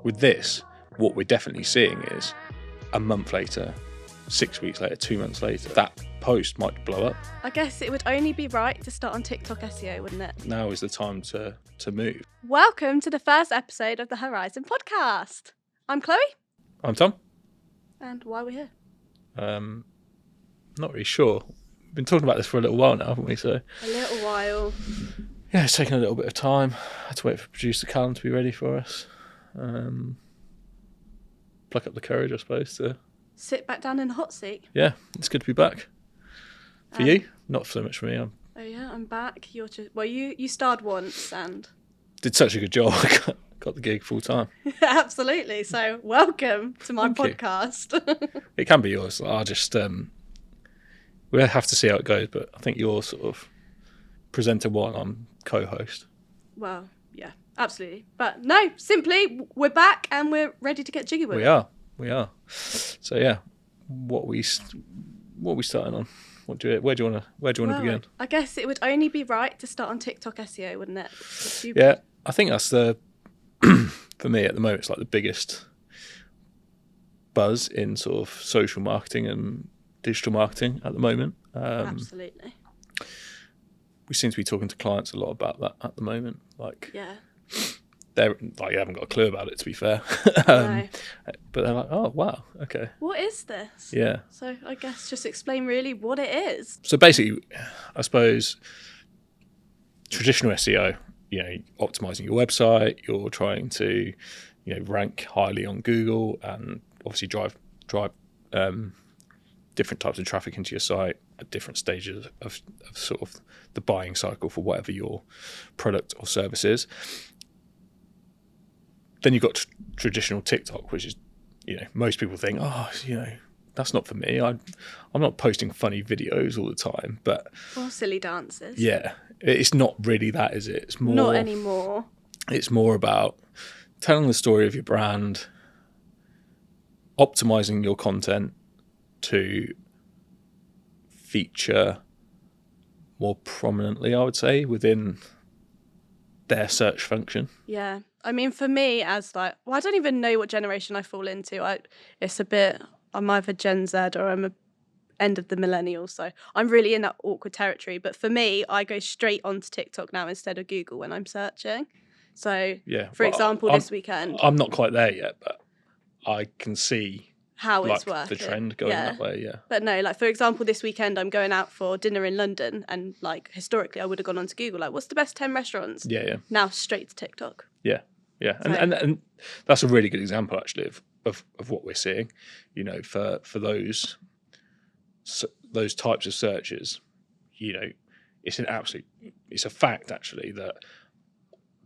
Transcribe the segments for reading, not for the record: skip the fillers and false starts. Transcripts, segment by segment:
With this, what we're definitely seeing is a month later, 6 weeks later, 2 months later, that post might blow up. I guess it would only be right to start on TikTok SEO, wouldn't it? Now is the time to move. Welcome to the first episode of the Horizon Podcast. I'm Chloe. I'm Tom. And why are we here? Not really sure. We've been talking about this for a little while now, haven't we? So A little while. yeah, it's taken a little bit of time. Had to wait for producer Callum to be ready for us. Pluck up the courage, I suppose, to... Sit back down in the hot seat. Yeah, it's good to be back. For you? Not so much for me. Oh yeah, I'm back. You're just... Well, you starred once and... Did such a good job. I got the gig full time. Absolutely. So welcome to my podcast. It can be yours. I'll just... we'll have to see how it goes, but I think you're sort of presenter one, I'm co-host. Well, yeah, absolutely. But no, simply, we're back and we're ready to get jiggy with it. We are. So yeah, what we starting on? Where do you want to begin? I guess it would only be right to start on TikTok SEO, wouldn't it? Yeah, I think that's the for me at the moment. It's like the biggest buzz in sort of social marketing and digital marketing at the moment. Absolutely. We seem to be talking to clients a lot about that at the moment. Like, yeah. They're like, you haven't got a clue about it, to be fair. No. But they're like, oh, wow, okay. What is this? Yeah. So I guess just explain really what it is. So basically, I suppose, traditional SEO, optimizing your website, you're trying to, rank highly on Google and obviously drive different types of traffic into your site at different stages of sort of the buying cycle for whatever your product or service is. Then you've got traditional TikTok, which is, most people think, that's not for me. I'm not posting funny videos all the time, but... Or silly dances. Yeah. It's not really that, is it? It's more... Not anymore. It's more about telling the story of your brand, optimizing your content to feature more prominently, I would say, within their search function. Yeah. I mean, for me, I don't even know what generation I fall into. I'm either Gen Z or I'm a end of the millennials, so I'm really in that awkward territory. But for me, I go straight onto TikTok now instead of Google when I'm searching. So, yeah, for example, this weekend... I'm not quite there yet, but I can see how it's working. The trend going that way, yeah. But no, for example, this weekend I'm going out for dinner in London, and historically I would have gone onto Google, what's the best 10 restaurants? Yeah. Now straight to TikTok. Yeah. And that's a really good example actually of what we're seeing, for those types of searches, it's a fact actually that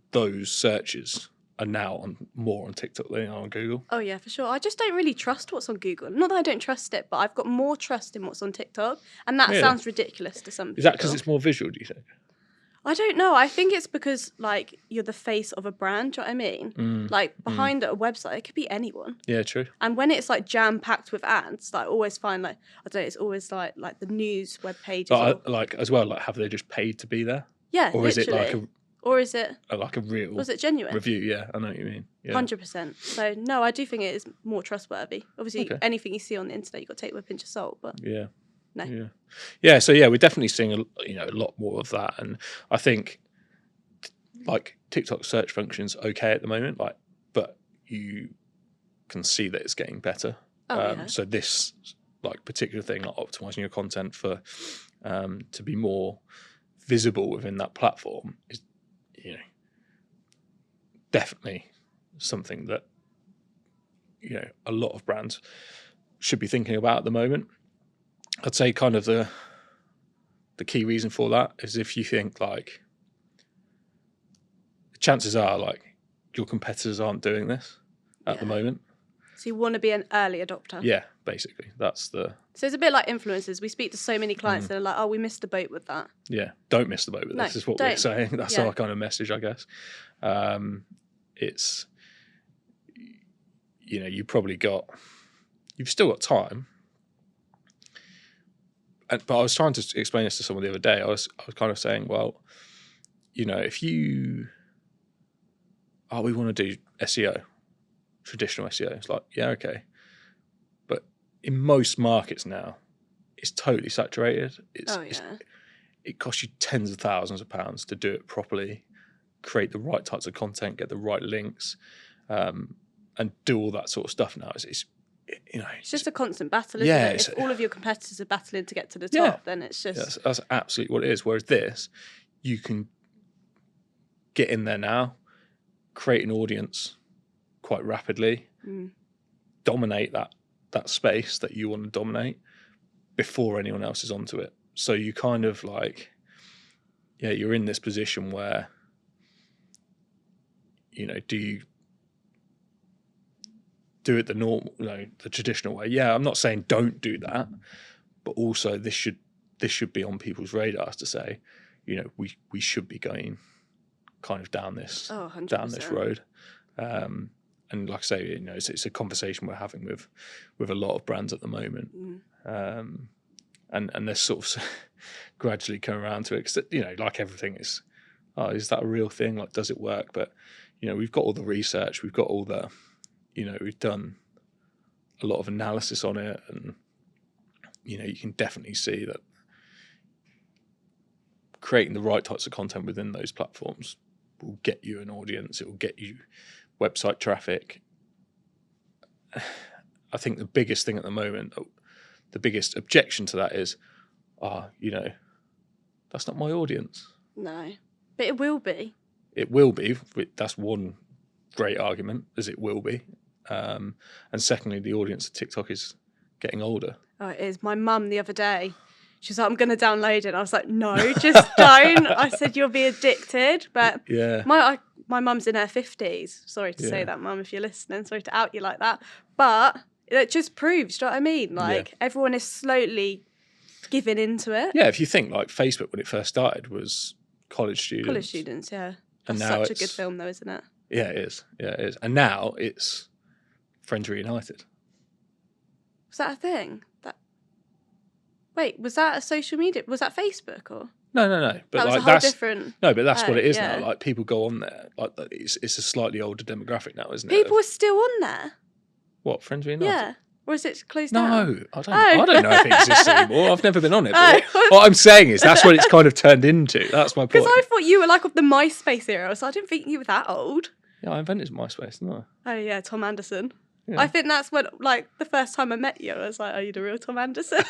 those searches are now more on TikTok than they are on Google. Oh yeah, for sure. I just don't really trust what's on Google. Not that I don't trust it, but I've got more trust in what's on TikTok, and that sounds ridiculous to some people. Is that because it's more visual, do you think? I don't know. I think it's because you're the face of a brand. Do you know what I mean? Behind a website, it could be anyone. Yeah, true. And when it's jam packed with ads, I always find I don't know. It's always like the news web pages. Have they just paid to be there? Yeah, or literally. Or is it like a real? Was it genuine review? Yeah, I know what you mean. 100%. So no, I do think it is more trustworthy. Obviously, anything you see on the internet, you've got to take with a pinch of salt. But yeah. No. Yeah. So we're definitely seeing a lot more of that, and I think TikTok search function's okay at the moment, but you can see that it's getting better. So this particular thing, optimizing your content for to be more visible within that platform is definitely something that a lot of brands should be thinking about at the moment. I'd say kind of the key reason for that is if you think chances are your competitors aren't doing this at the moment. So you want to be an early adopter. Yeah, basically. That's the... So it's a bit like influencers. We speak to so many clients that are like, oh, we missed the boat with that. Yeah, don't miss the boat with this is what we're saying. That's our kind of message, I guess. It's, you've still got time. But I was trying to explain this to someone the other day. I was kind of saying, well, if you... we want to do SEO. traditional SEO. It's like, yeah, okay. But in most markets now, it's totally saturated. It costs you tens of thousands of pounds to do it properly, create the right types of content, get the right links, and do all that sort of stuff now. It's just a constant battle, isn't it? If all of your competitors are battling to get to the top, then it's just... That's absolutely what it is. Whereas this, you can get in there now, create an audience quite rapidly, dominate that space that you want to dominate before anyone else is onto it. So you kind of like, you're in this position where, do you do it the normal, the traditional way? Yeah, I'm not saying don't do that, but also this should be on people's radars to say, we should be going kind of down this road. And like I say, it's a conversation we're having with a lot of brands at the moment. And they're sort of gradually coming around to it, because like everything is that a real thing? Like, does it work? But we've got all the research, we've got all the, we've done a lot of analysis on it, and you can definitely see that creating the right types of content within those platforms will get you an audience. It will get you website traffic. I think the biggest thing at the moment, the biggest objection to that is, that's not my audience. No, but it will be. It will be. That's one great argument, as it will be. And secondly, the audience of TikTok is getting older. Oh, it is. My mum the other day, she was like, I'm going to download it. And I was like, no, just don't. I said, you'll be addicted. But my mum's in her 50s. Sorry to say that, Mum, if you're listening. Sorry to out you like that. But it just proves, do you know what I mean? Like, everyone is slowly giving into it. Yeah, if you think, like, Facebook, when it first started, was college students. College students, yeah. And That's now such a good film, though, isn't it? Yeah, it is. Yeah, it is. And now it's Friends Reunited. Was that a thing? Wait, was that a social media? Was that Facebook or? No. But that was like, a whole different. No, but that's what it is now. Like, people go on there. Like, it's a slightly older demographic now, isn't it? People are still on there. What, Friends Reunited? Yeah. Or is it closed down? No, I don't know if it exists anymore. I've never been on it. What I'm saying is that's what it's kind of turned into. That's my point. Because I thought you were like of the MySpace era, so I didn't think you were that old. Yeah, I invented MySpace, didn't I? Oh yeah, Tom Anderson. Yeah. I think that's when, like, the first time I met you, I was like, are you the real Tom Anderson?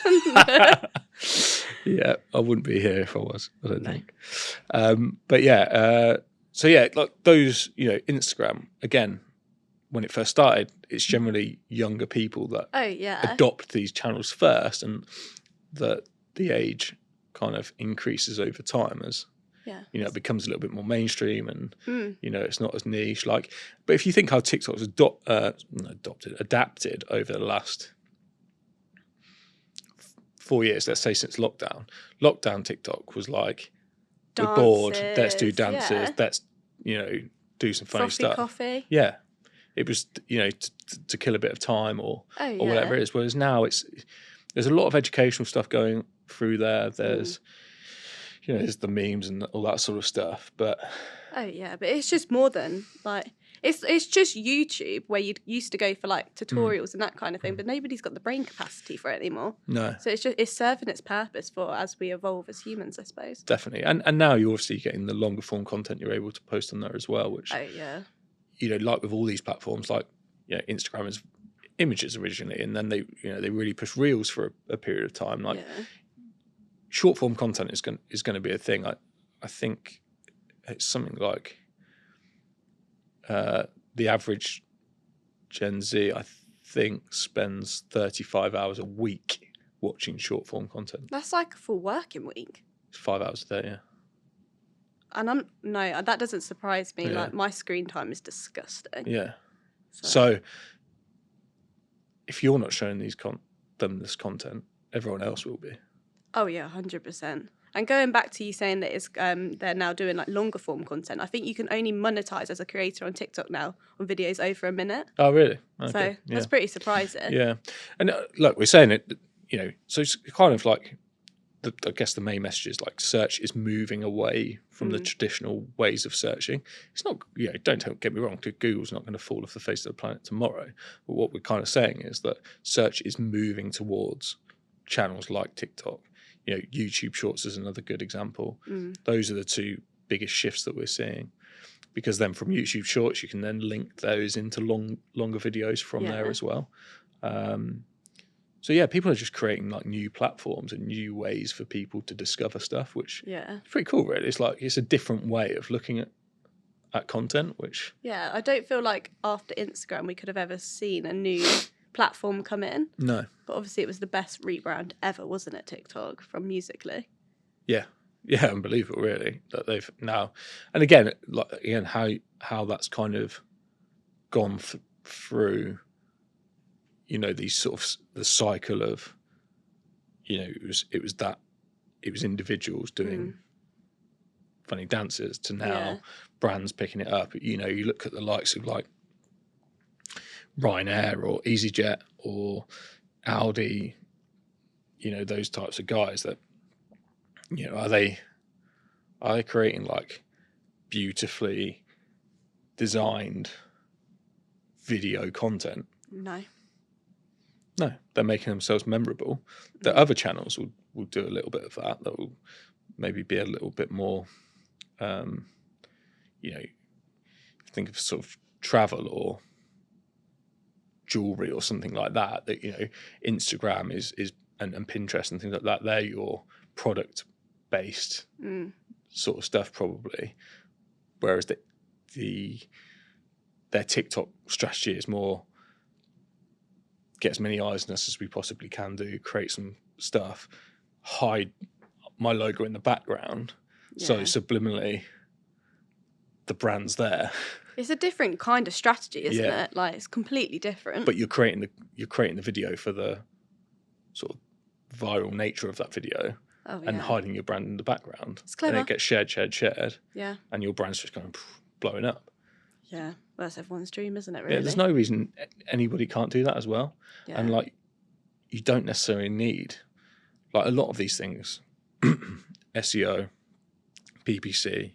Yeah, I wouldn't be here if I was, I don't think. But yeah, so yeah, like those, Instagram, again, when it first started, it's generally younger people that adopt ththese channels first, and the age kind of increases over time as it becomes a little bit more mainstream, and it's not as niche. Like, but if you think how TikTok's adapted over the last 4 years, let's say since lockdown TikTok was like, dances, we're bored, let's do dances, let's do some funny stuff. Coffee. Yeah, it was to kill a bit of time or whatever it is. Whereas now there's a lot of educational stuff going through there. There's there's the memes and all that sort of stuff. But but it's just more than like it's just YouTube, where you used to go for like tutorials and that kind of thing, but nobody's got the brain capacity for it anymore. No. So it's serving its purpose for as we evolve as humans, I suppose. Definitely. And now you're obviously getting the longer form content you're able to post on there as well, which like with all these platforms, like Instagram is images originally, and then they really push reels for a period of time. Like short form content is going to be a thing. I think it's something like the average Gen Z, I think, spends 35 hours a week watching short form content. That's like a full working week. It's 5 hours a day, yeah. And that doesn't surprise me. Like, my screen time is disgusting. Yeah. So if you're not showing them this content, everyone else will be. Oh yeah, 100%. And going back to you saying that it's they're now doing like longer form content, I think you can only monetize as a creator on TikTok now on videos over a minute. Oh really? Okay. So that's pretty surprising. Yeah, and look, we're saying it, so it's kind of like I guess the main message is like search is moving away from the traditional ways of searching. It's not, don't get me wrong, Google's not going to fall off the face of the planet tomorrow. But what we're kind of saying is that search is moving towards channels like TikTok. YouTube Shorts is another good example. Those are the two biggest shifts that we're seeing, because then from YouTube Shorts you can then link those into longer videos from there as well. So yeah, people are just creating like new platforms and new ways for people to discover stuff, which is pretty cool, really. It's like, it's a different way of looking at content, which... Yeah, I don't feel like after Instagram we could have ever seen a new platform come in. No. But obviously it was the best rebrand ever, wasn't it, TikTok, from Musical.ly? Yeah. Yeah, unbelievable, really, that they've now... And again, how that's kind of gone through... these sort of the cycle of, it was individuals doing funny dances to now brands picking it up. You look at the likes of like Ryanair or EasyJet or Audi, those types of guys that, are they creating like beautifully designed video content? No, they're making themselves memorable. The other channels will do a little bit of that. That will maybe be a little bit more, think of sort of travel or jewelry or something like that. That Instagram is and Pinterest and things like that. They're your product based sort of stuff probably, whereas their TikTok strategy is more, get as many eyes on us as we possibly can do, create some stuff, hide my logo in the background, so subliminally the brand's there. It's a different kind of strategy, isn't it? Like, it's completely different. But you're creating the video for the sort of viral nature of that video, and hiding your brand in the background. It's clever. And it gets shared. Yeah. And your brand's just going blowing up. Yeah, well, that's everyone's dream, isn't it, really? Yeah, there's no reason anybody can't do that as well. Yeah. And, like, you don't necessarily need... Like, a lot of these things, SEO, PPC,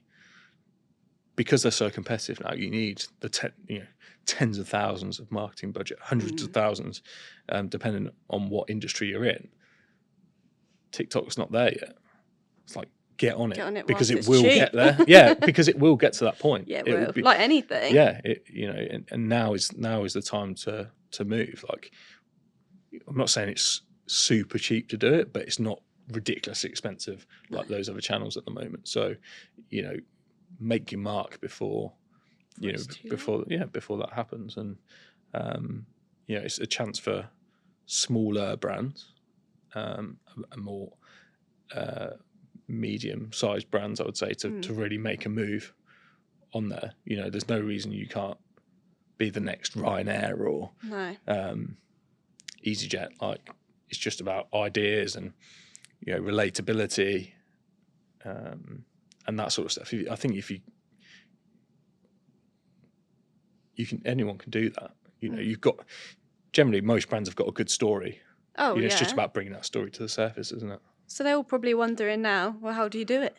because they're so competitive now, you need the tens of thousands of marketing budget, hundreds of thousands, depending on what industry you're in. TikTok's not there yet. It's like, get on it because it will get there. Yeah, because it will get to that point. Yeah, it will. Like anything. Yeah, and now is the time to move. Like, I'm not saying it's super cheap to do it, but it's not ridiculously expensive like those other channels at the moment. So, make your mark before that happens. And it's a chance for smaller brands, and more medium-sized brands, I would say, to really make a move on there. There's no reason you can't be the next Ryanair or EasyJet. Like, it's just about ideas and relatability, and that sort of stuff. I think if anyone can do that. You've got, generally most brands have got a good story. Oh, It's just about bringing that story to the surface, isn't it? So they're all probably wondering now, well, how do you do it?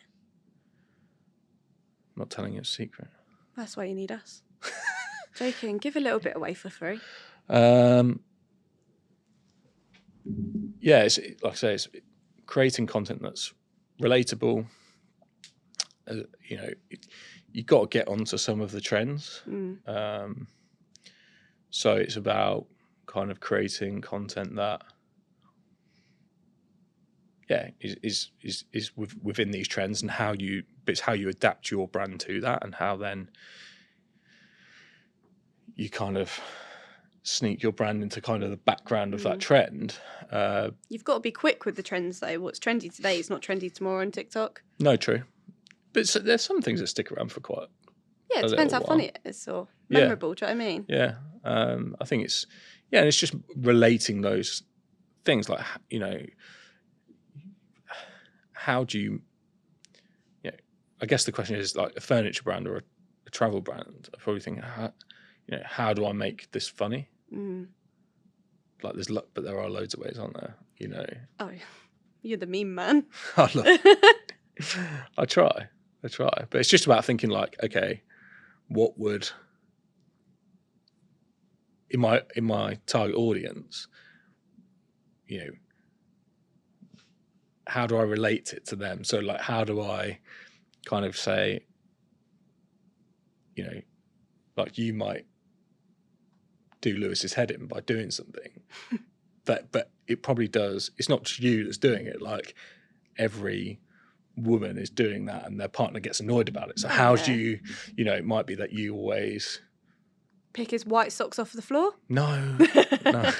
I'm not telling you a secret. That's why you need us. Joking. Give a little bit away for free. It's, like I say, it's creating content that's relatable. You've got to get onto some of the trends. So it's about kind of creating content that, is within these trends, and it's how you adapt your brand to that, and how then you kind of sneak your brand into kind of the background of that trend. You've got to be quick with the trends, though. What's trendy today is not trendy tomorrow on TikTok. No, true. But there's some things that stick around for quite it depends how funny it is or memorable. Do you know what I mean? Yeah. I think it's and it's just relating those things, like, how do you, I guess the question is, like, a furniture brand or a travel brand, I probably think, how do I make this funny? Like, but there are loads of ways, aren't there? Oh, yeah. You're the meme man. I try, but it's just about thinking like, okay, what would in my target audience, how do I relate it to them? So like, how do I kind of say, like you might do Lewis's head in by doing something, but it probably does. It's not just you that's doing it. Like every woman is doing that, and their partner gets annoyed about it. So how do you, it might be that you always pick his white socks off the floor. No. But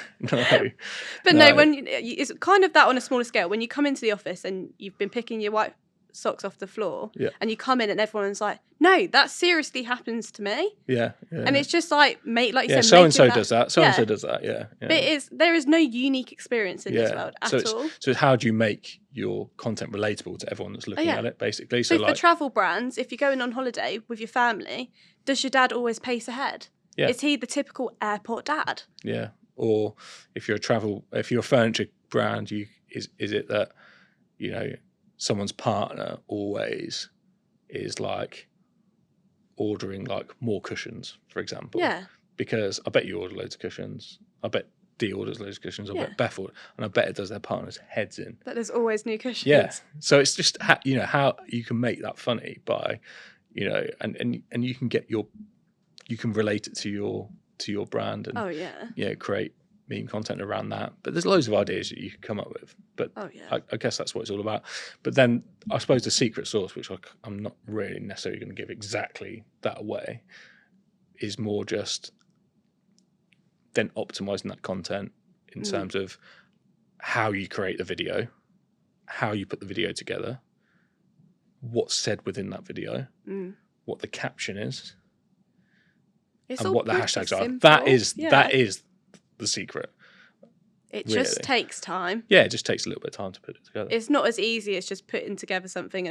no, when it's kind of that on a smaller scale. When you come into the office and you've been picking your white socks off the floor, and you come in and everyone's like, "No, that seriously happens to me." Yeah. And it's just like, like you said, so and so does that. So and so does that. Yeah. But there is no unique experience in this world at all. So how do you make your content relatable to everyone that's looking at it, basically? So for travel brands, if you're going on holiday with your family, does your dad always pace ahead? Yeah. Is he the typical airport dad? Yeah. Or if you're a furniture brand, is it that, someone's partner always is like ordering like more cushions, for example? Yeah. Because I bet you order loads of cushions. I bet Dee orders loads of cushions. I bet Beth orders, and I bet it does their partner's heads in. But there's always new cushions. Yeah. So it's just how you can make that funny by, and you can get you can relate it to your brand and create meme content around that. But there's loads of ideas that you can come up with. But I guess that's what it's all about. But then I suppose the secret sauce, which I'm not really necessarily going to give exactly that away, is more just then optimizing that content in terms of how you create the video, how you put the video together, what's said within that video, what the caption is, and what the hashtags are. That is the secret. It just takes time. Yeah, it just takes a little bit of time to put it together. It's not as easy as just putting together something.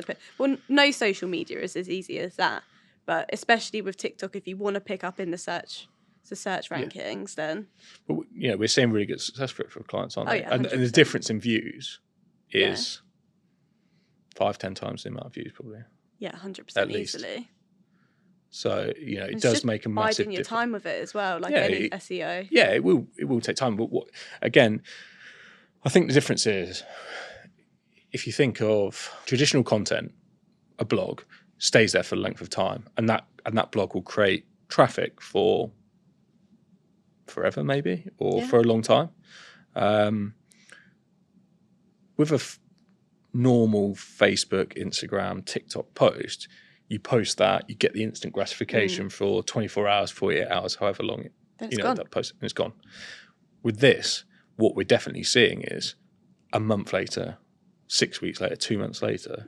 No social media is as easy as that. But especially with TikTok, if you want to pick up in the search rankings, then... But, we're seeing really good success for clients, aren't they? Yeah, and the difference in views is 5-10 times the amount of views, probably. Yeah, 100% easily. So, it does make a massive difference. Biding your time with it as well, like any SEO. Yeah, it will take time. But again, I think the difference is, if you think of traditional content, a blog stays there for the length of time, and that blog will create traffic for forever, maybe, or for a long time. With a normal Facebook, Instagram, TikTok post, you post that, you get the instant gratification for 24 hours, 48 hours, however long that post, and it's gone. With this, what we're definitely seeing is a month later, 6 weeks later, 2 months later,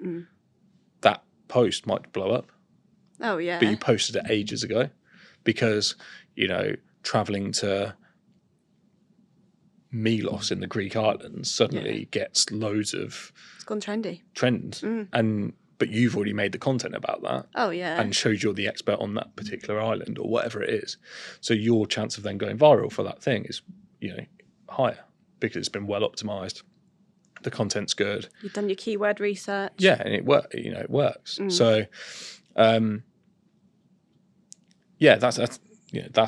that post might blow up. Oh, yeah. But you posted it ages ago because, traveling to Milos in the Greek islands suddenly gets loads of... It's gone trendy. Trends. But you've already made the content about that. Oh, yeah. And showed you're the expert on that particular island or whatever it is. So your chance of then going viral for that thing is, higher because it's been well optimized. The content's good. You've done your keyword research. Yeah, and it works. So, that's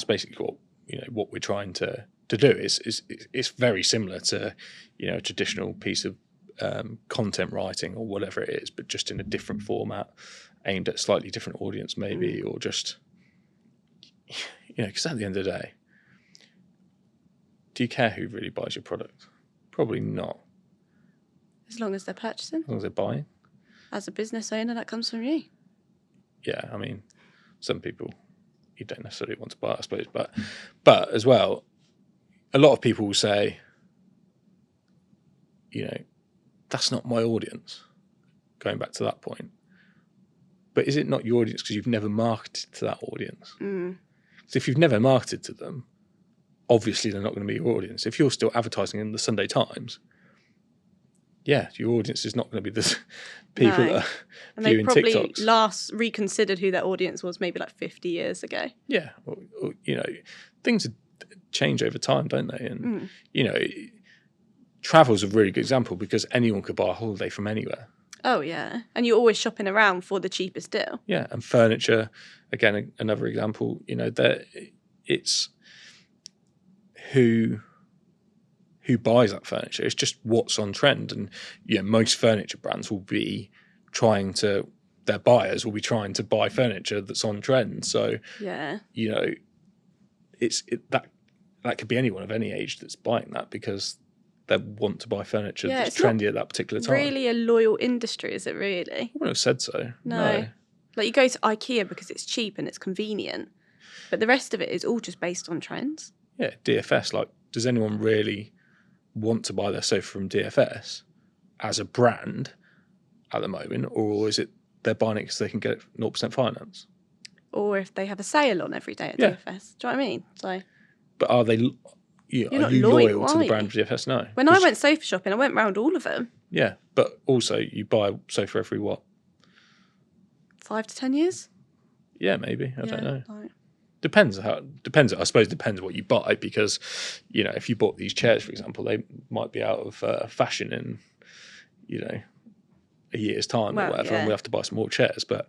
basically what we're trying to do. It's very similar to a traditional piece of content writing or whatever it is, but just in a different format, aimed at a slightly different audience, maybe, or just because at the end of the day, do you care who really buys your product? Probably not. As long as they're purchasing. As long as they're buying. As a business owner, that comes from you. Yeah, I mean, some people you don't necessarily want to buy, I suppose, but as well, a lot of people will say, that's not my audience, going back to that point. But is it not your audience because you've never marketed to that audience? Because if you've never marketed to them, obviously they're not going to be your audience. If you're still advertising in the Sunday Times, your audience is not going to be the people that are viewing TikToks. And they probably last reconsidered who their audience was maybe like 50 years ago. Yeah, things change over time, don't they? And, travel's a really good example because anyone could buy a holiday from anywhere. Oh, yeah. And you're always shopping around for the cheapest deal. Yeah, and furniture, again, another example, it's who buys that furniture. It's just what's on trend. And, most furniture brands will be their buyers will be trying to buy furniture that's on trend. So, yeah, that could be anyone of any age that's buying that because they want to buy furniture that's trendy at that particular time. Really a loyal industry, is it really? I wouldn't have said so. No. Like you go to IKEA because it's cheap and it's convenient, but the rest of it is all just based on trends. Yeah, DFS. Like, does anyone really want to buy their sofa from DFS as a brand at the moment, or is it they're buying it because they can get 0% finance? Or if they have a sale on every day at DFS. Do you know what I mean? So, but are they? Are you loyal to the brand of DFS? No. When I went sofa shopping, I went round all of them. Yeah, but also you buy a sofa every what? 5 to 10 years? Yeah, maybe. I don't know. Right. Depends. I suppose depends what you buy because, if you bought these chairs, for example, they might be out of fashion in, a year's time or whatever, and we have to buy some more chairs. But,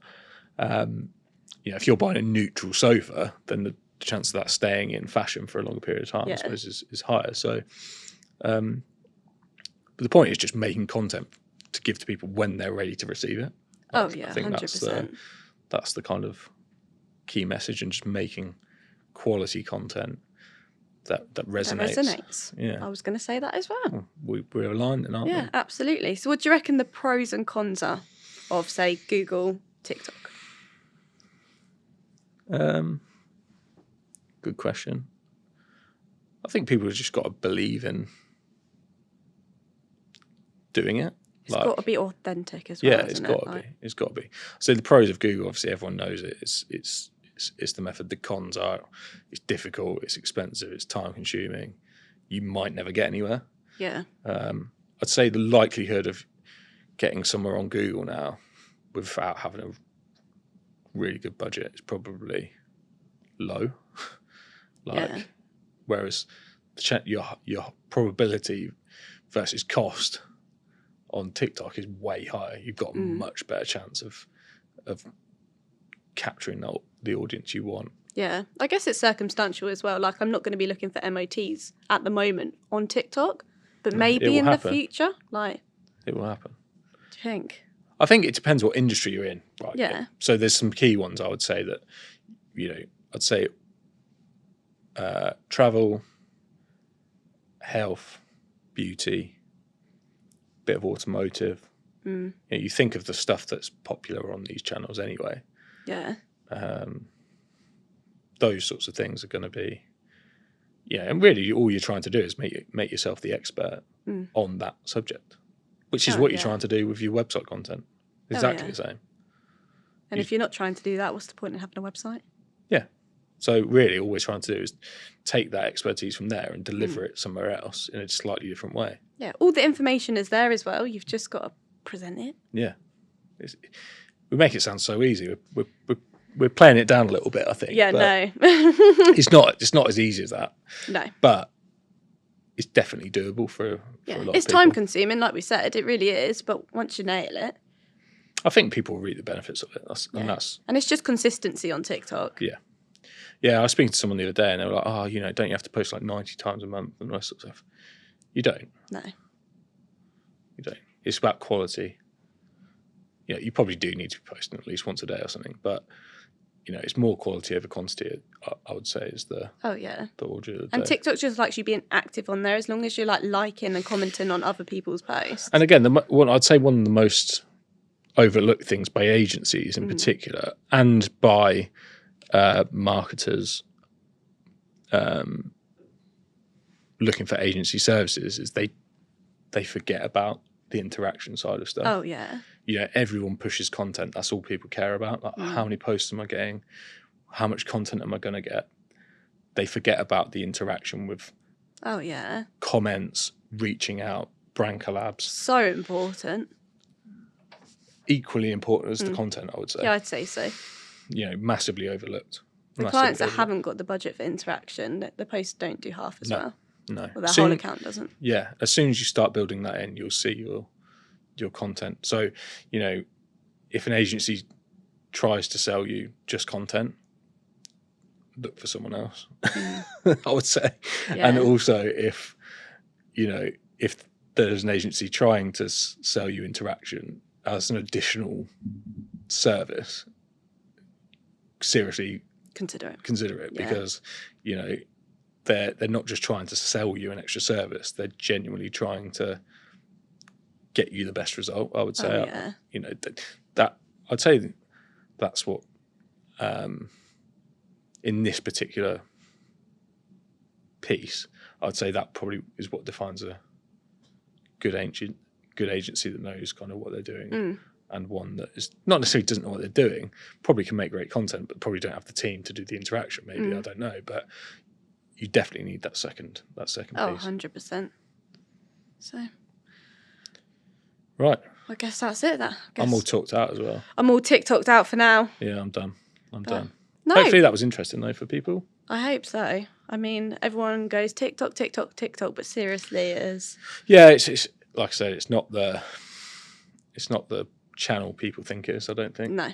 if you're buying a neutral sofa, then the chance of that staying in fashion for a longer period of time, I suppose, is higher. So, but the point is just making content to give to people when they're ready to receive it. I think 100%. That's the kind of key message, and just making quality content that resonates. That resonates. Yeah, I was going to say that as well. We're aligned, aren't we? Yeah, absolutely. So, what do you reckon the pros and cons are of, say, Google, TikTok? Good question. I think people have just got to believe in doing it. It's got to be authentic as well. Yeah, it's got to be. It's got to be. So the pros of Google, obviously, everyone knows it. It's the method. The cons are it's difficult, it's expensive, it's time consuming. You might never get anywhere. Yeah. I'd say the likelihood of getting somewhere on Google now without having a really good budget is probably low. Whereas your probability versus cost on TikTok is way higher. You've got a much better chance of capturing the audience you want. Yeah, I guess it's circumstantial as well. Like, I'm not going to be looking for MOTs at the moment on TikTok, but maybe in the future, it will happen. Do you think? I think it depends what industry you're in. Right? Yeah. So there's some key ones I would say that, I'd say travel, health, beauty, bit of automotive. You think of the stuff that's popular on these channels anyway. Yeah. Those sorts of things are going to be, and really all you're trying to do is make yourself the expert on that subject, which is what you're trying to do with your website content. Exactly the same. And if you're not trying to do that, what's the point in having a website? Yeah. So really all we're trying to do is take that expertise from there and deliver it somewhere else in a slightly different way. Yeah, all the information is there as well. You've just got to present it. Yeah. We make it sound so easy. We're playing it down a little bit, I think. Yeah, no. It's not as easy as that. No. But it's definitely doable for a lot of people. It's time consuming, like we said. It really is. But once you nail it. I think people will reap the benefits of it. And it's just consistency on TikTok. Yeah. Yeah, I was speaking to someone the other day and they were like, don't you have to post like 90 times a month and all that sort of stuff? You don't. No. You don't. It's about quality. Yeah, you probably do need to be posting at least once a day or something, but it's more quality over quantity. I would say is the the order of the day. And TikTok just likes you being active on there, as long as you're liking and commenting on other people's posts. And again, I'd say one of the most overlooked things by agencies in particular, and by marketers looking for agency services, is they forget about the interaction side of stuff. Oh yeah. Everyone pushes content. That's all people care about. Like, how many posts am I getting? How much content am I going to get? They forget about the interaction with comments, reaching out, brand collabs. So important. Equally important as the content, I would say. Yeah, I'd say so. Massively overlooked. The clients that haven't got the budget for interaction, the posts don't do half as well. No. Well, their whole account doesn't. Yeah. As soon as you start building that in, you'll see your content. So, you know, if an agency tries to sell you just content, look for someone else, I would say. Yeah. And also if there's an agency trying to sell you interaction as an additional service, seriously consider it. Yeah. Because, you know, they're not just trying to sell you an extra service, they're genuinely trying to get you the best result, I would say. Yeah. You know, that I'd say that's what in this particular piece, I'd say that probably is what defines a good agency that knows kind of what they're doing, and one that is not necessarily doesn't know what they're doing, probably can make great content, but probably don't have the team to do the interaction. Maybe I don't know, but you definitely need that second piece. 100%. So, right. I guess that's it. I'm all talked out as well. I'm all TikToked out for now. Yeah, I'm done. Done. No. Hopefully that was interesting though for people. I hope so. I mean, everyone goes TikTok, but seriously, it is. Yeah, it's like I said, it's not the channel people think it is. I don't think. No.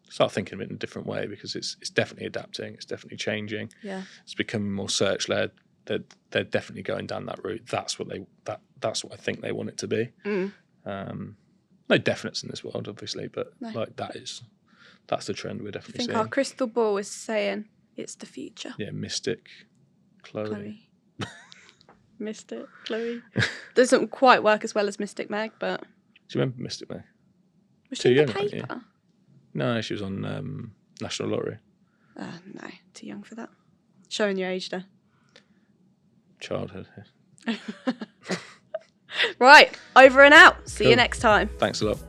Start thinking of it in a different way, because it's definitely adapting. It's definitely changing. Yeah. It's becoming more search led. They're definitely going down that route. That's what I think they want it to be. No definites in this world, obviously, but like that's the trend we're definitely seeing. I think seeing. our crystal ball is saying it's the future. Yeah, Mystic, Chloe. Mystic, Chloe. Doesn't quite work as well as Mystic Meg, but. Do you remember Mystic Meg? Was she in the paper? No, she was on National Lottery. No, too young for that. Showing your age there. Childhood. Right, over and out. See you next time. Thanks a lot.